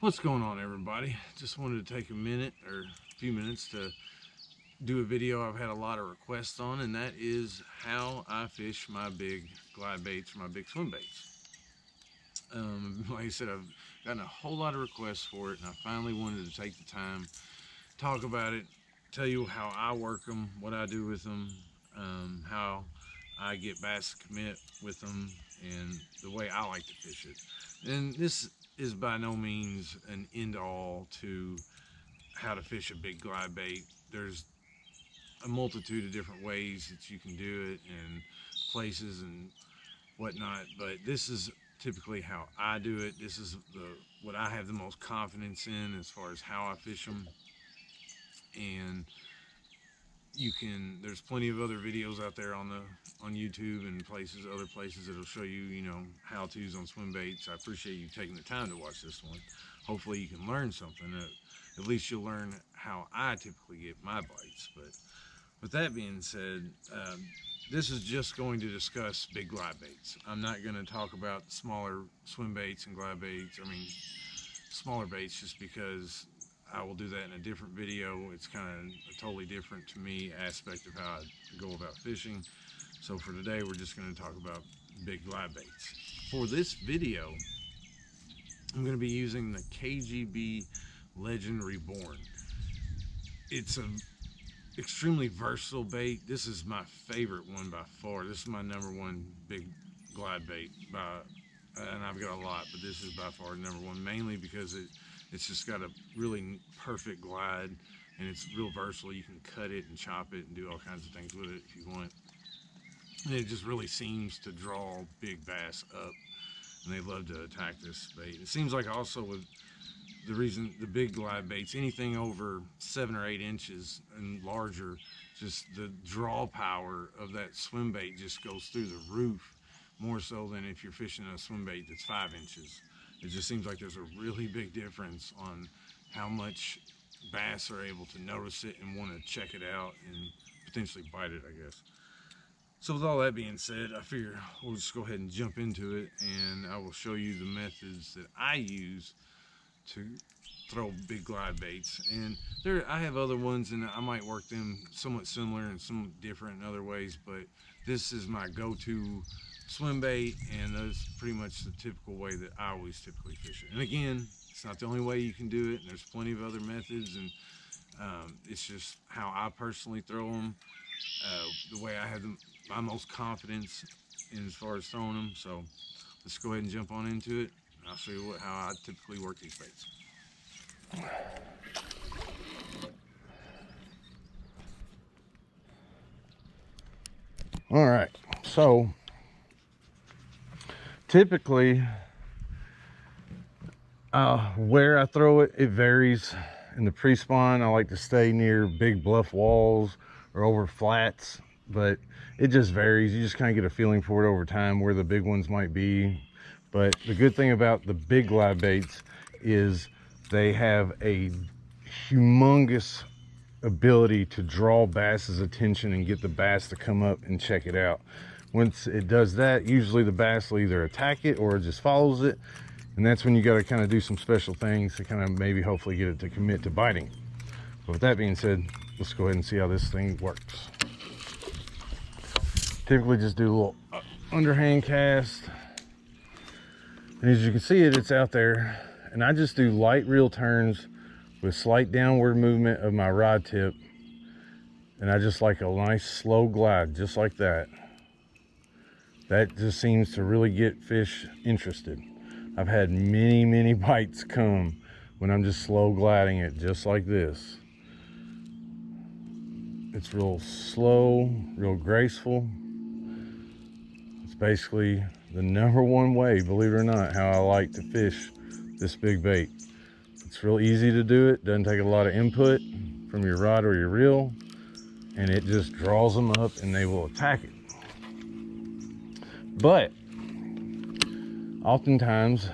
What's going on, everybody? Just wanted to take a minute or a few minutes to do a video I've had a lot of requests on, and that is how I fish my big glide baits or my big swim baits. Like I said, I've gotten a whole lot of requests for it, and I finally wanted to take the time, talk about it, tell you how I work them, what I do with them, how I get bass to commit with them, and the way I like to fish it. And this is by no means an end-all to how to fish a big glide bait. There's a multitude of different ways that you can do it and places and whatnot, but this is typically how I do it. This is what I have the most confidence in as far as how I fish them. And there's plenty of other videos out there on YouTube and other places that'll show you, how-tos on swim baits. I appreciate you taking the time to watch this one. Hopefully you can learn something. At least you'll learn how I typically get my bites. But with that being said, this is just going to discuss big glide baits. I'm not going to talk about smaller swim baits and glide baits. I mean, smaller baits, just because I will do that in a different video. It's kind of a totally different, to me, aspect of how I go about fishing. So for today, we're just going to talk about big glide baits. For this video, I'm going to be using the KGB Legend Reborn. It's an extremely versatile bait. This is my favorite one by far. This is my #1 big glide bait, and I've got a lot, but this is by far #1, mainly because it's just got a really perfect glide, and it's real versatile. You can cut it and chop it and do all kinds of things with it if you want. And it just really seems to draw big bass up, and they love to attack this bait. It seems like also with the big glide baits, anything over 7 or 8 inches and larger, just the draw power of that swim bait just goes through the roof, more so than if you're fishing a swim bait that's 5 inches. It just seems like there's a really big difference on how much bass are able to notice it and want to check it out and potentially bite it, I guess. So with all that being said, I figure we'll just go ahead and jump into it, and I will show you the methods that I use to throw big glide baits. And I have other ones, and I might work them somewhat similar and somewhat different in other ways, but this is my go-to swim bait, and that's pretty much the typical way that I always typically fish it. And again, it's not the only way you can do it, and there's plenty of other methods, and it's just how I personally throw them, the way I have my most confidence in as far as throwing them. So let's go ahead and jump on into it, and I'll show you how I typically work these baits. All right, so typically where I throw it, it varies. In the pre-spawn, I like to stay near big bluff walls or over flats, but it just varies. You just kind of get a feeling for it over time where the big ones might be. But the good thing about the big glide baits is they have a humongous ability to draw bass's attention and get the bass to come up and check it out. Once it does that, usually the bass will either attack it or it just follows it, and that's when you got to kind of do some special things to kind of maybe hopefully get it to commit to biting. But with that being said, let's go ahead and see how this thing works. Typically just do a little underhand cast, and as you can see it's out there, and I just do light reel turns with slight downward movement of my rod tip, and I just like a nice slow glide, just like that. That just seems to really get fish interested. I've had many bites come when I'm just slow gliding it, just like this. It's real slow, real graceful. It's basically the #1 way, believe it or not, how I like to fish this big bait. It's real easy to do it, doesn't take a lot of input from your rod or your reel, and it just draws them up and they will attack it. But oftentimes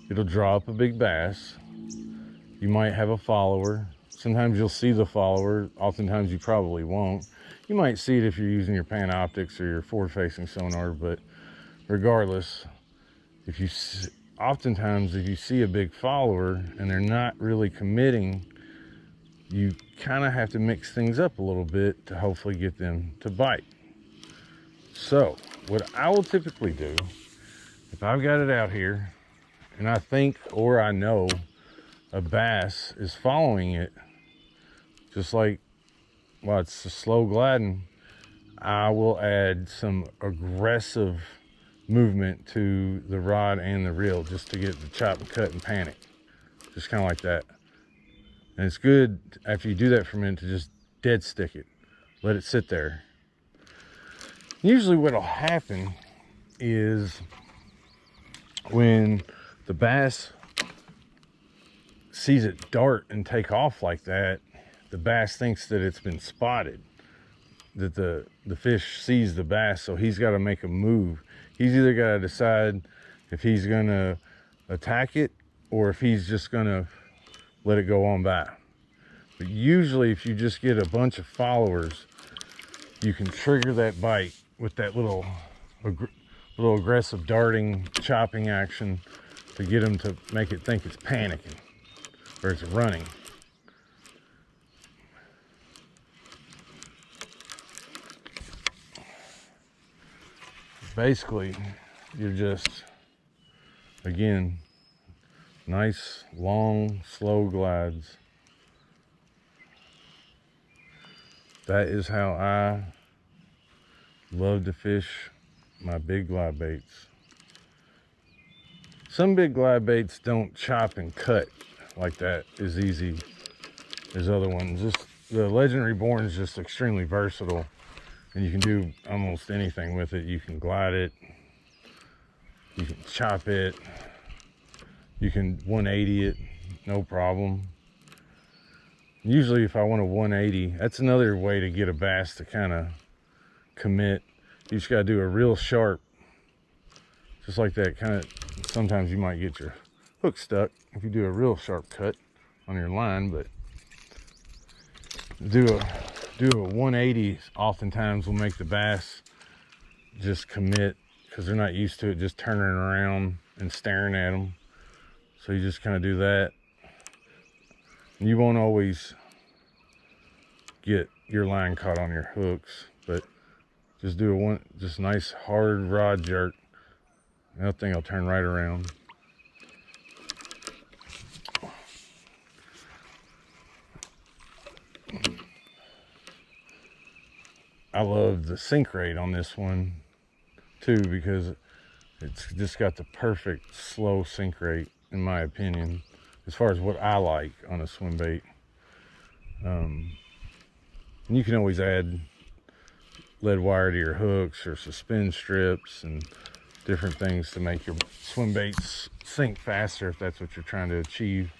it'll draw up a big bass. You might have a follower. Sometimes you'll see the follower. Oftentimes you probably won't. You might see it if you're using your Panoptics or your forward-facing sonar, but regardless, if you oftentimes if you see a big follower and they're not really committing, you kind of have to mix things up a little bit to hopefully get them to bite. So what I will typically do, if I've got it out here and I think or I know a bass is following it, just like while it's a slow gliding, I will add some aggressive movement to the rod and the reel just to get the chop and cut and panic, just kind of like that. And it's good after you do that for a minute to just dead stick it, let it sit there. Usually what'll happen is when the bass sees it dart and take off like that, the bass thinks that it's been spotted, that the fish sees the bass, so he's got to make a move. He's either got to decide if he's gonna attack it or if he's just gonna let it go on by. But usually if you just get a bunch of followers, you can trigger that bite with that little aggressive darting, chopping action to get them to make it think it's panicking or it's running. Basically, you're just, again, nice, long, slow glides. That is how I love to fish my big glide baits. Some big glide baits don't chop and cut like that as easy as other ones. The Legend Reborn is just extremely versatile, and you can do almost anything with it. You can glide it, you can chop it, you can 180 it, no problem. Usually if I want a 180, that's another way to get a bass to kind of commit. You just got to do a real sharp, just like that. Kind of, sometimes you might get your hook stuck if you do a real sharp cut on your line, but do a 180 oftentimes will make the bass just commit because they're not used to it just turning around and staring at them. So you just kind of do that. And you won't always get your line caught on your hooks, but just do a just nice hard rod jerk. That thing will turn right around. I love the sink rate on this one too, because it's just got the perfect slow sink rate in my opinion, as far as what I like on a swim bait. And you can always add lead wire to your hooks or suspend strips and different things to make your swim baits sink faster if that's what you're trying to achieve.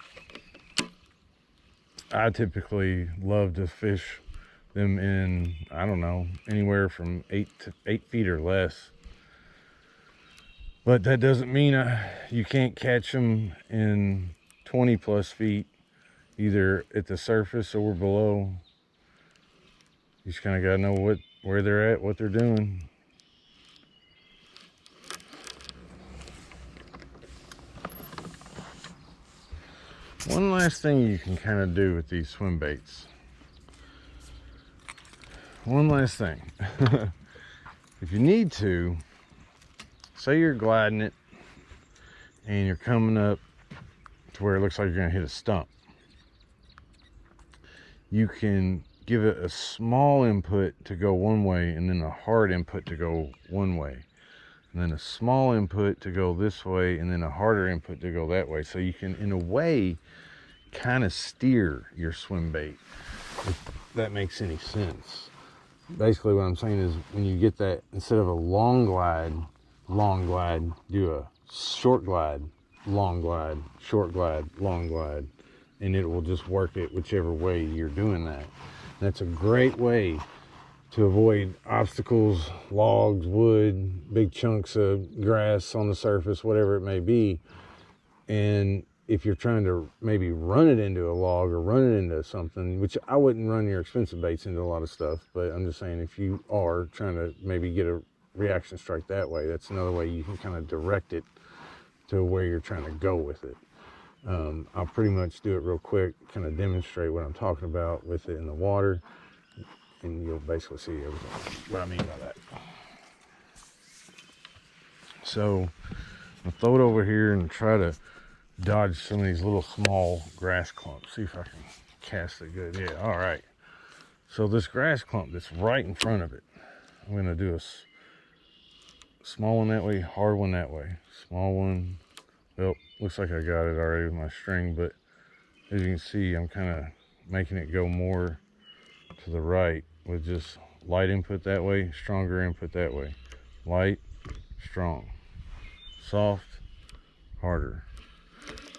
I typically love to fish them in, I don't know, anywhere from 8 feet or less. But that doesn't mean you can't catch them in 20 plus feet, either at the surface or below. You just kind of got to know where they're at, what they're doing. One last thing you can kind of do with these swim baits. One last thing. If you need to, say you're gliding it and you're coming up to where it looks like you're going to hit a stump. You can give it a small input to go one way and then a hard input to go one way. And then a small input to go this way and then a harder input to go that way. So you can, in a way, kind of steer your swim bait, if that makes any sense. Basically what I'm saying is when you get that, instead of a long glide, do a short glide, long glide, short glide, long glide, and it will just work it whichever way you're doing that. That's a great way to avoid obstacles, logs, wood, big chunks of grass on the surface, whatever it may be. And if you're trying to maybe run it into a log or run it into something, which I wouldn't run your expensive baits into a lot of stuff, but I'm just saying if you are trying to maybe get a reaction strike that way, that's another way you can kind of direct it to where you're trying to go with it. I'll pretty much do it real quick, kind of demonstrate what I'm talking about with it in the water, and you'll basically see everything, what I mean by that. So I'll throw it over here and try to dodge some of these little small grass clumps. See if I can cast it good. Yeah, all right. So this grass clump that's right in front of it, I'm gonna do a small one that way, hard one that way, small one. Well, looks like I got it already with my string, but as you can see, I'm kind of making it go more to the right with just light input that way, stronger input that way. Light, strong, soft, harder.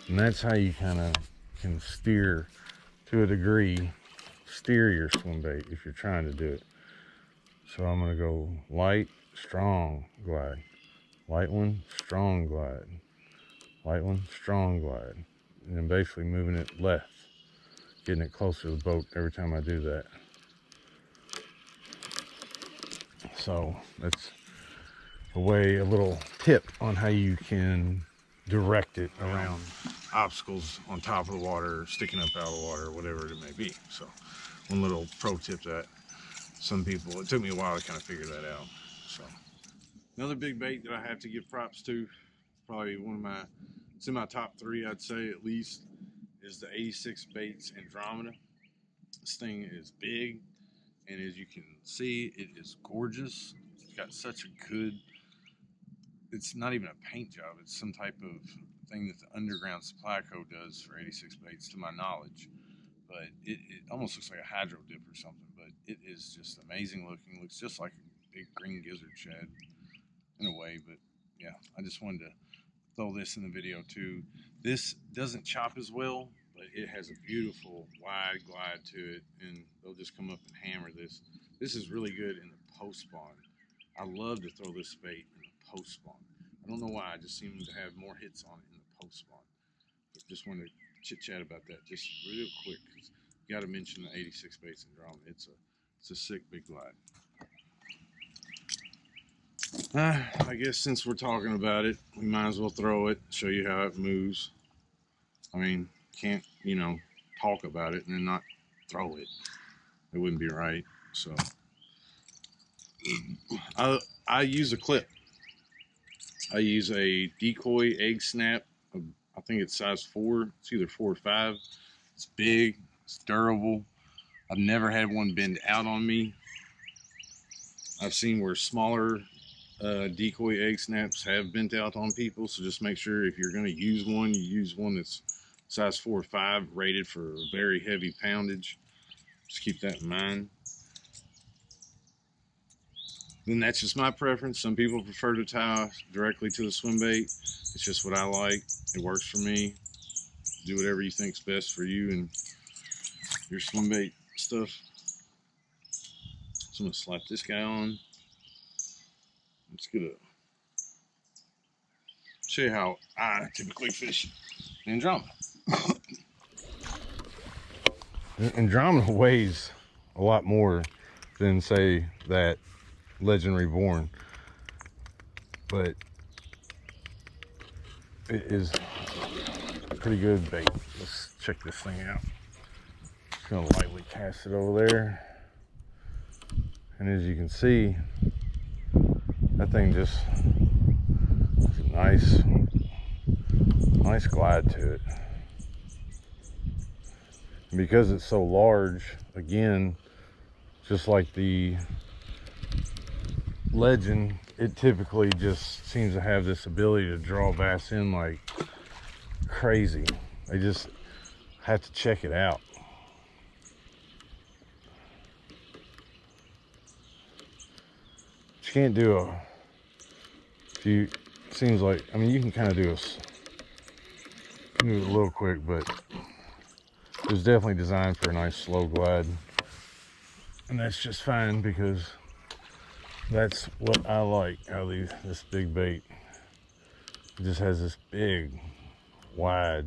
And that's how you kind of can steer, to a degree, steer your swim bait if you're trying to do it. So I'm going to go light, strong, glide. Light one, strong glide. Light one, strong glide. And then basically moving it left, getting it closer to the boat every time I do that. So that's a little tip on how you can direct it around obstacles on top of the water, sticking up out of the water, whatever it may be. So one little pro tip that some people, it took me a while to kind of figure that out. So another big bait that I have to give props to, probably one of my, it's in my top 3, I'd say at least, is the 86 Baits Andromeda. This thing is big, and as you can see, it is gorgeous. It's got such a good, it's not even a paint job, it's some type of thing that the Underground Supply Co. does for 86 Baits, to my knowledge. But it almost looks like a hydro dip or something, but it is just amazing looking. Looks just like a big green gizzard shad in a way. But yeah, I just wanted to throw this in the video too. This doesn't chop as well, but it has a beautiful wide glide to it, and they'll just come up and hammer this. This is really good in the post spawn. I love to throw this bait in the post spawn. I don't know why, I just seem to have more hits on it in the post spawn. But just wanted to chit chat about that just real quick, because you got to mention the 86 Baits Andromeda. It's a sick big glide. I guess since we're talking about it, we might as well throw it, show you how it moves. I mean, can't, you know, talk about it and then not throw it. It wouldn't be right. So I use a clip. I use a decoy egg snap. I think it's size 4. It's either 4 or 5. It's big. It's durable. I've never had one bend out on me. I've seen where smaller decoy egg snaps have bent out on people, so just make sure if you're going to use one, you use one that's size 4 or 5, rated for very heavy poundage. Just keep that in mind. Then that's just my preference. Some people prefer to tie directly to the swim bait. It's just what I like. It works for me. Do whatever you think's best for you and your swim bait stuff. So I'm gonna slap this guy on. Let's get a show you how I typically fish Andromeda. Andromeda weighs a lot more than, say, that Legend Reborn, but it is a pretty good bait. Let's check this thing out. Just gonna lightly cast it over there, and as you can see, that thing just has a nice glide to it. And because it's so large, again, just like the Legend, it typically just seems to have this ability to draw bass in like crazy. They just have to check it out. You can't do seems like, I mean, you can kind of do a little quick, but it was definitely designed for a nice slow glide, and that's just fine because that's what I like out of this big bait. It just has this big, wide,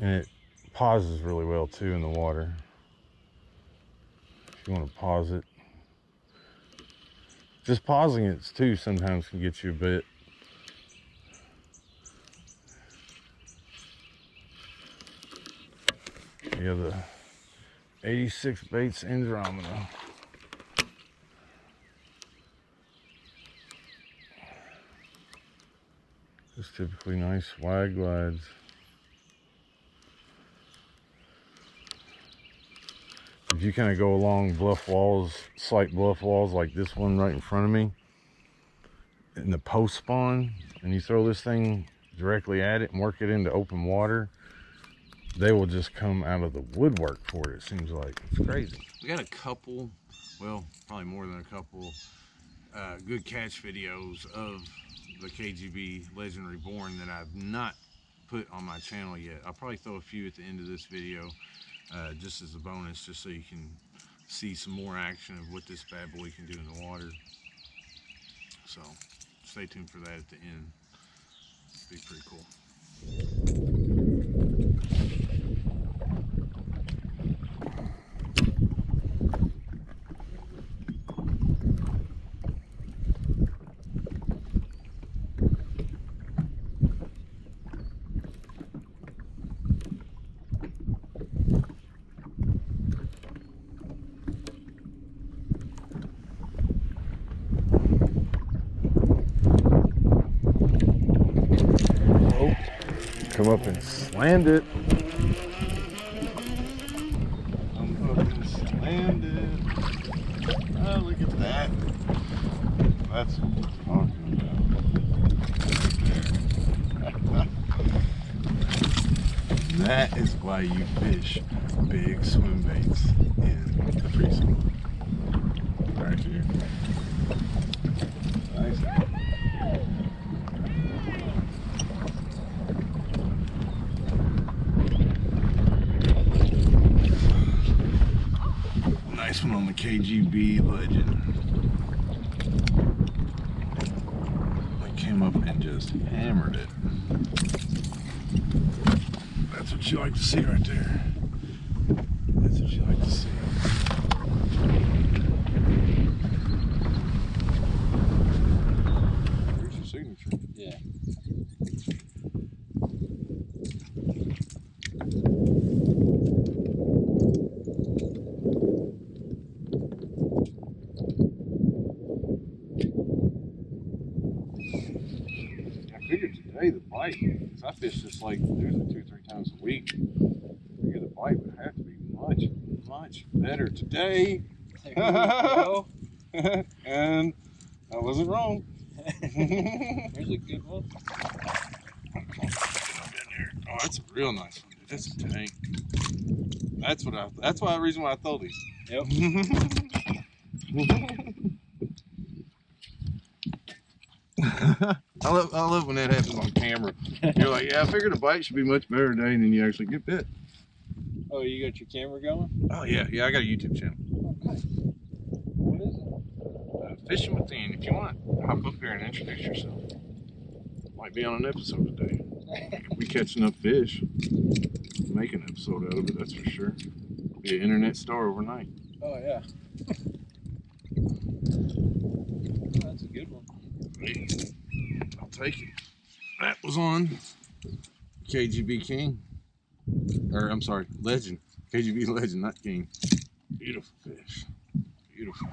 and it pauses really well too in the water. If you want to pause it, just pausing it too sometimes can get you a bit. Yeah, the 86 Baits Andromeda. Just typically nice wide glides. If you kind of go along bluff walls, slight bluff walls like this one right in front of me, in the post spawn, and you throw this thing directly at it and work it into open water, they will just come out of the woodwork for it, it seems like. It's crazy. We got a couple, well, probably more than a couple, good catch videos of the KGB Legend Reborn that I've not put on my channel yet. I'll probably throw a few at the end of this video, just as a bonus, just so you can see some more action of what this bad boy can do in the water. So stay tuned for that at the end. It'll be pretty cool. Come up and slammed it. I'm up and slammed it. Oh, look at that. That's what I'm talking about. That is why you fish big swim baits in the freezing. Right here. Nice. Nice one on the KGB Legend. They came up and just hammered it. That's what you like to see right there. That's what you like to see. Here's your signature. Yeah. The bite, because I fish this lake usually 2-3 times a week. I get a bite would have to be much better today. And I wasn't wrong. Here's a good one. Oh, that's a real nice one, dude. That's a tank. That's the reason why I throw these. Yep. I love when that happens on camera. You're like, yeah, I figured a bite should be much better today, and then you actually get bit. Oh, you got your camera going? Oh yeah, I got a YouTube channel. Okay. What is it? Fishing with Ian. If you want, hop up here and introduce yourself. Might be on an episode today. We catching up fish. Make an episode out of it, that's for sure. Be an internet star overnight. Oh yeah. Oh, that's a good one. Hey, I'll take it. That was on KGB King. Or, I'm sorry, Legend. KGB Legend, not King. Beautiful fish. Beautiful.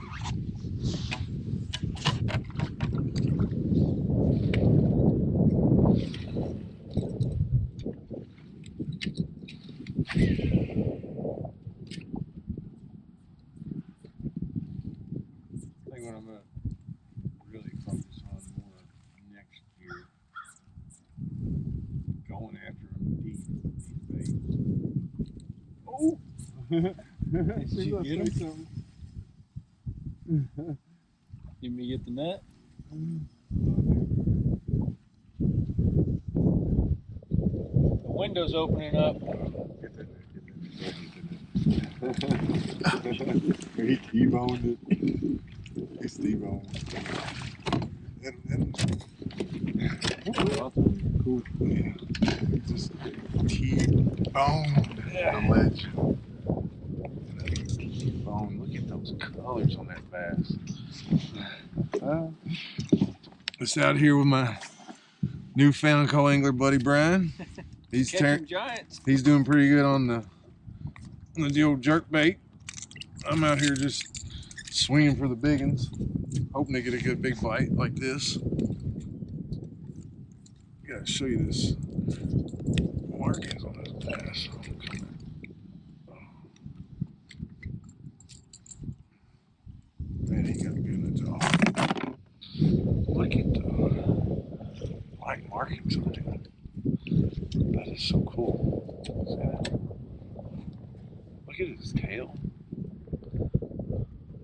I think what I'm gonna really focus on more next year, going after them deep baits. Oh! Did you get him? You me get the net? The window's opening up. Get that net. He T-boned it. It's T-boned. Cool. Yeah. Just T-boned the Legend. T-bone. Look at those colors on that bass. It's out here with my newfound co-angler buddy Brian. He's Catching giants. He's doing pretty good on the with the old jerk bait. I'm out here just swinging for the big ones, hoping to get a good big bite like this. Gotta show you this markings on this bass. Man, he got good in the jaw. Look at the white markings on him. That is so cool. See that? Look at his tail.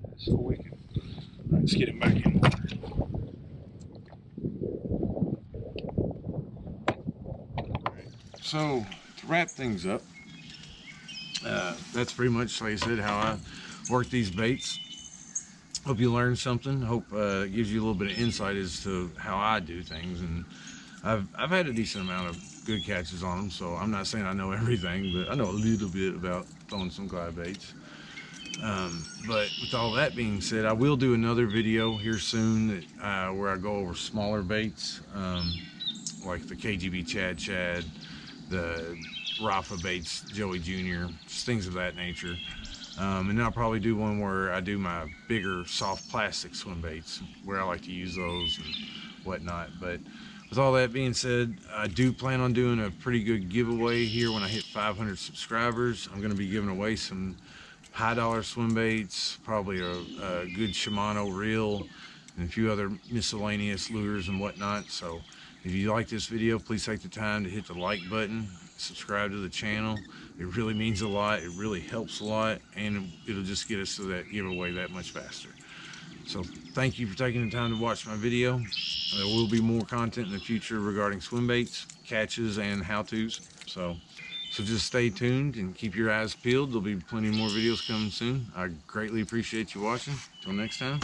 That's so wicked. All right, let's get him back in the water. So, to wrap things up, that's pretty much, like I said, how I work these baits. Hope you learned something. Hope it gives you a little bit of insight as to how I do things. And I've had a decent amount of good catches on them, so I'm not saying I know everything, but I know a little bit about throwing some glide baits. But with all that being said, I will do another video here soon that, where I go over smaller baits, like the KGB Chad, the Rafa baits, Joey Jr., just things of that nature. And then I'll probably do one where I do my bigger soft plastic swim baits, where I like to use those and whatnot. But with all that being said, I do plan on doing a pretty good giveaway here when I hit 500 subscribers. I'm going to be giving away some high dollar swim baits, probably a good Shimano reel, and a few other miscellaneous lures and whatnot. So if you like this video, please take the time to hit the like button, subscribe to the channel. It really means a lot, it really helps a lot, and it'll just get us to that giveaway that much faster. So thank you for taking the time to watch my video. There will be more content in the future regarding swim baits, catches, and how-tos. So just stay tuned and keep your eyes peeled. There'll be plenty more videos coming soon. I greatly appreciate you watching. Till next time.